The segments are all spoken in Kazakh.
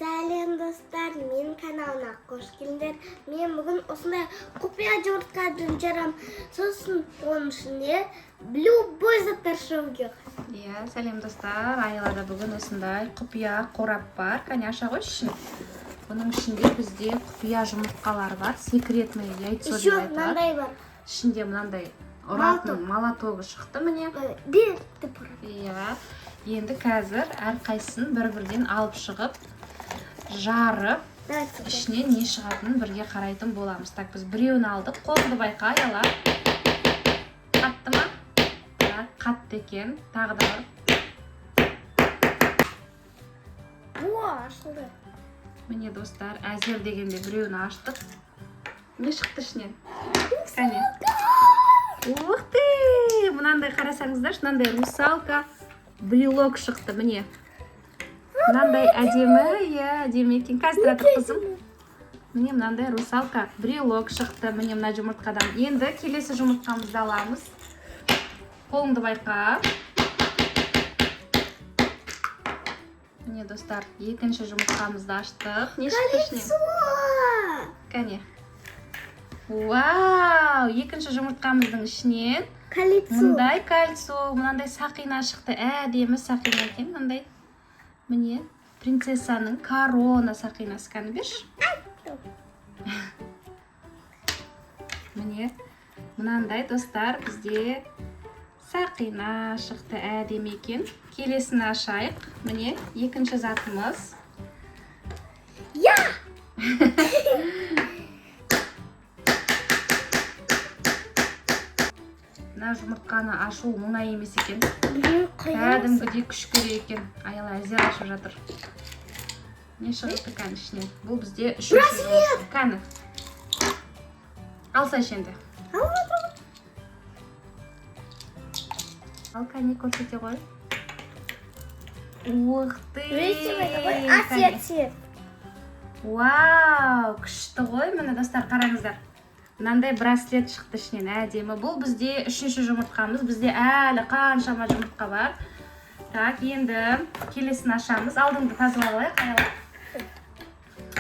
Сәлем достар, менің каналыма қош келдіңдер. Мен бүгін осындай құпия жұмыртқадан жарам. Сосын оның ішінде любой заттар шығу керек. Иә, сәлем достар. Айлада бүгін осындай құпия қорап бар. Кәне аша қойшы. Бұның ішінде бізде құпия жұмыртқалар бар. Секретный яйцо деп айтылады. Мынандай бар. Ішінде мынандай ұратын молотогы шықты міне. Бетті бұрып. Иә. Енді қазір әрқайсысын бір-бірден алып шығып, жарып, ішінен не шығатынын бірге қарайтын боламыз. Так, біз біреуін алдық. Қолды байқа, аяла. Қатты ма? Так, қатты екен. Тағы да бар. О, ашылды. Міне достар, әзер дегенде біреуін аштық. Не шықты ішінен? Кәне. Ух ты! Мынандай қарасаңыздар, мынандай русалка брелок шықты, міне. Мынандай әдемі, иә, әдемі екен. Қазір атып қызым. Міне мынандай русалка брелок шықты, міне мына жұмыртқадан. Енді келесі жұмыртқамызды аламыз. Қолыңды байқа. Міне достар, екінші жұмыртқамызды аштық. Не шықты ішінен? Кәне. Вау! Екінші жұмыртқамыздың ішінен мындай кальцо, мынандай сақина шықты. Әдемі сақина екен, мынандай. Міне, принцессаның корона сақинасы. Кәні берші. Міне, мынандай достар бізде сақина шықты, әдемі екен. Келесін ашайық. Міне, екінші затымыз. Я! Мына жұмыртқаны ашу оңай емес екен. Кәдімгідей күш керек екен. Аяла әзер ашып жатыр. Не шығыпты кәні ішінен? Бұл бізде үшінші жұмыртқа. Кәні. Алса енді. Ал кәне көрсете қой. Ух ты! Асет. Вау! Күшті ғой. Міне достар, қараңыздар. Мынандай браслет шықты ішінен, әдемі. Бұл бізде үшінші жұмыртқамыз. Бізде әлі қаншама жұмыртқа бар. Так, енді келесін ашамыз. Алдыңды тазалап алайық, аяла.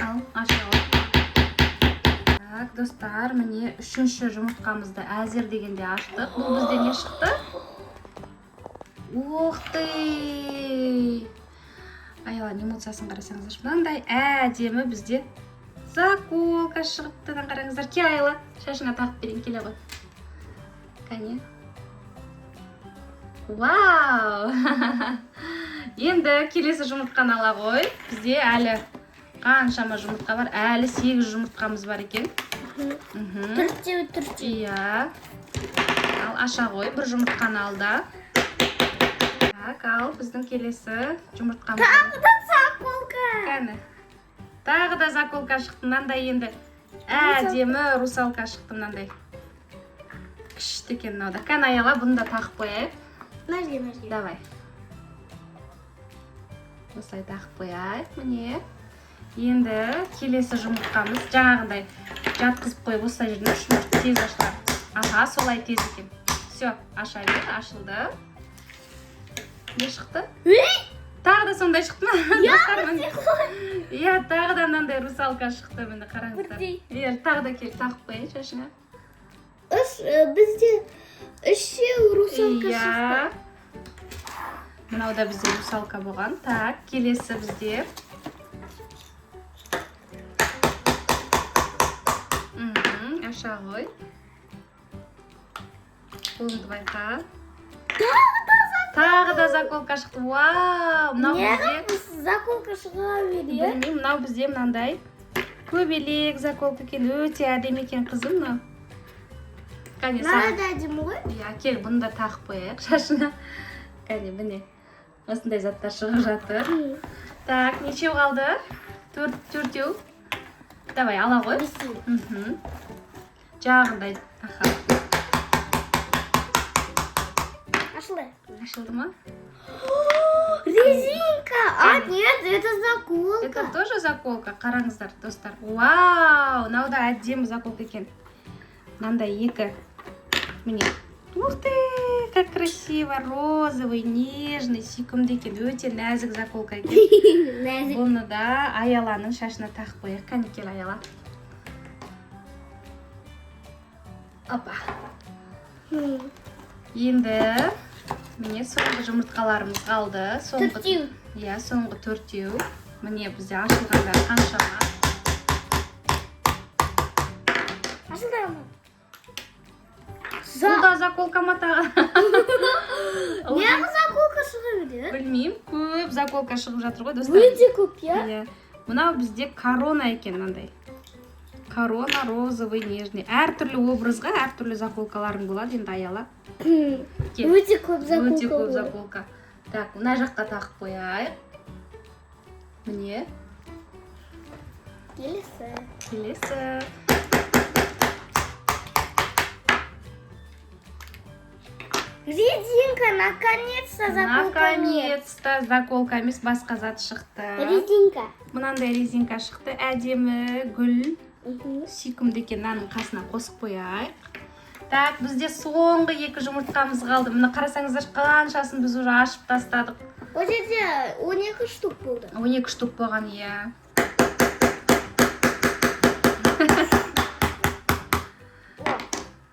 Ал, ашалайық. Так, достар, міне үшінші жұмыртқамызды әзер дегенде аштық. Бұл бізде не шықты? Ух ты! Аяла, эмоциясын қарасаңыздар. Мынандай әдемі бізде заколка шығыпты. Қараңыздар, ке Аяла, шашыңа тағып берейін, келе ғой. Кәне. Вау! Енді келесі жұмыртқаны ала ғой. Бізде әлі қаншама жұмыртқа бар. Әлі 8 жұмыртқамыз бар екен. Түртеу. Иә. Ал, аша ғой. Бір жұмыртқаны алда. Так, ал, біздің келесі жұмыртқамыз. Тағы да заколка. Кәне. Тағы да заколка шықты. Мынандай енді әдемі русалка шықты. Мынандай күшті екен мынау. Кәне Аяла, бұны да тағып қояйық. Нәжге. Давай. Осылай тағып қояйық. Міне. Енді келесі жұмыртқамыз жаңағындай жатқызып қойып осылай жеріне шұмыр тез ашылады. Аха, солай тез екен. Все, аша бер, ашылды. Не шықты? Тағы да сондай шықты ма? Иә, тағы да мынандай русалка шықты. Міне қараңыздар. Тағы да келіп тағып қояйын шашыңа. Бізде үшеу русалка шықты. Мынау да бізде русалка болған. Так, келесі бізде. Аша ғой. Қолымды байқа. Тағы да заколка шықты. Вау! Мынау бізде заколка шыға береді. Білмеймін, мынау бізде мынандай көбелек заколка екен. Өте әдемі екен қызым мынау. Кәне, Мынау да әдемі ғой. Иә, кел, бұны да тағып қояйық шашына. Кәне, міне. Осындай заттар шығып жатыр. Так, нешеу қалды? Төртеу. Давай, ала ғой. Жағындай. Аха. Ашылды. Ашылды ма? Резинка! Нет, это заколка. Это тоже заколка. Қараңыздар, достар. Вау! Мынау да әдемі заколка екен. Мынандай екі. Міне, Ух ты, как красиво, розовый, нежный, сүйкімді екен, өте нәзік заколка екен. Нәзік. Бұны да Аяланың шашына тағып қояйық. Қане кел Аяла. Опа. Енді міне соңғы жұмыртқаларымыз қалды. Төртеу. Иә, соңғы 4-еу. Міне бізде ашылғандар қаншама. Ашылды ма? Бұл да заколка ма тағы? Неғып заколка шығып еді? Білмеймін, көп заколка шығып жатыр ғой, достар. Өте көп, я? Иә. Мынау бізде корона екен мынандай. Корона, розовый, нежный. Әртүрлі образға, әртүрлі заколкаларың болады, енді Аяла. Өте көп заколка. Өте көп заколка. Так, мына жаққа тағып қояйық. Міне. Келесі. Резинка, наконец-то заколка нет. Наконец-то заколка емес, басқа зат шықты. Резинка. Мынандай резинка шықты. Әдемі, гүл. Сүйкімді екен, мынаның қасына қосып қояйық. Так, бізде соңғы 2 жұмыртқамыз қалды. Мына қарасаңыздар, қаншасын біз уже ашып тастадық. О жерде 12 штук болды. 12 штук болған, иә.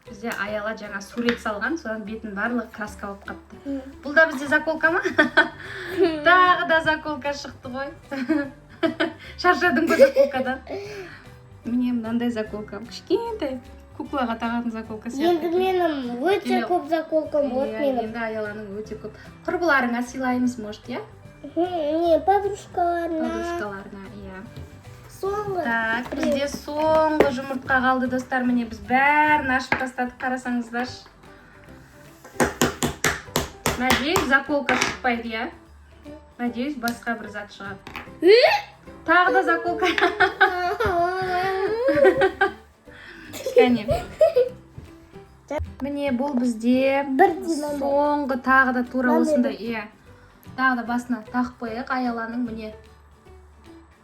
Бізде Аяла жаңа сурет салған, содан бетін барлығы краска болып қапты. Бұл да бізде заколка ма? Тағы да заколка шықты ғой. Шаршадың ба заколкадан? Міне мынандай заколка. Кішкентай куклаға тағатын заколка сияқты. Енді менің өте көп заколкам болады менің. Енді Аяланың өте көп. Құрбыларыңа сыйлаймыз, может, иә? Не, подружкаларына. Подружкаларына, иә. Соңғы. Так, бізде соңғы жұмыртқа қалды, достар. Міне біз бәрін ашып тастадық, қарасаңыздар. Надеюсь, заколка шықпайды, иә? Надеюсь, басқа бір зат шығады. Тағы да заколка. Кәне. Міне бұл бізде соңғы тағы да тура осындай, иә. Тағы да басына тағып қояйық Аяланың, міне.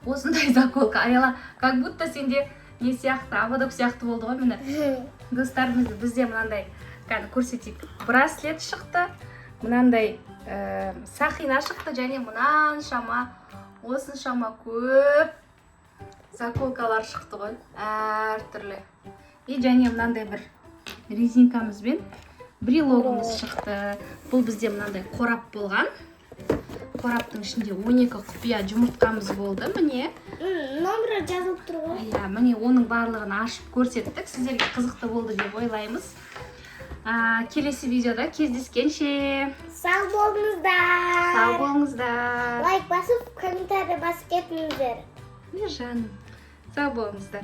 Осындай заколка. Аяла, как будто сенде не сияқты, ободок сияқты болды ғой, міне. Достар, бізде мынандай, көрсетейік, браслет шықты, мынандай сақина шықты, және мұнаншама, осыншама көп заколкалар шықты ғой, әртүрлі. И және мынандай бір резинкамызбен брелогымыз шықты. Бұл бізде мынандай қорап болған. Қораптың ішінде 12 құпия жұмыртқамыз болды, міне. Номері жазылып тұр ғой. Иә, міне оның барлығын ашып көрсеттік. Сіздерге қызықты болды деп ойлаймыз. Келесі видеода кездескенше. Сау болыңыздар. Сау болыңыздар. Лайк басып, комментарий басып кетіңіздер. Жаным, сау болыңыздар.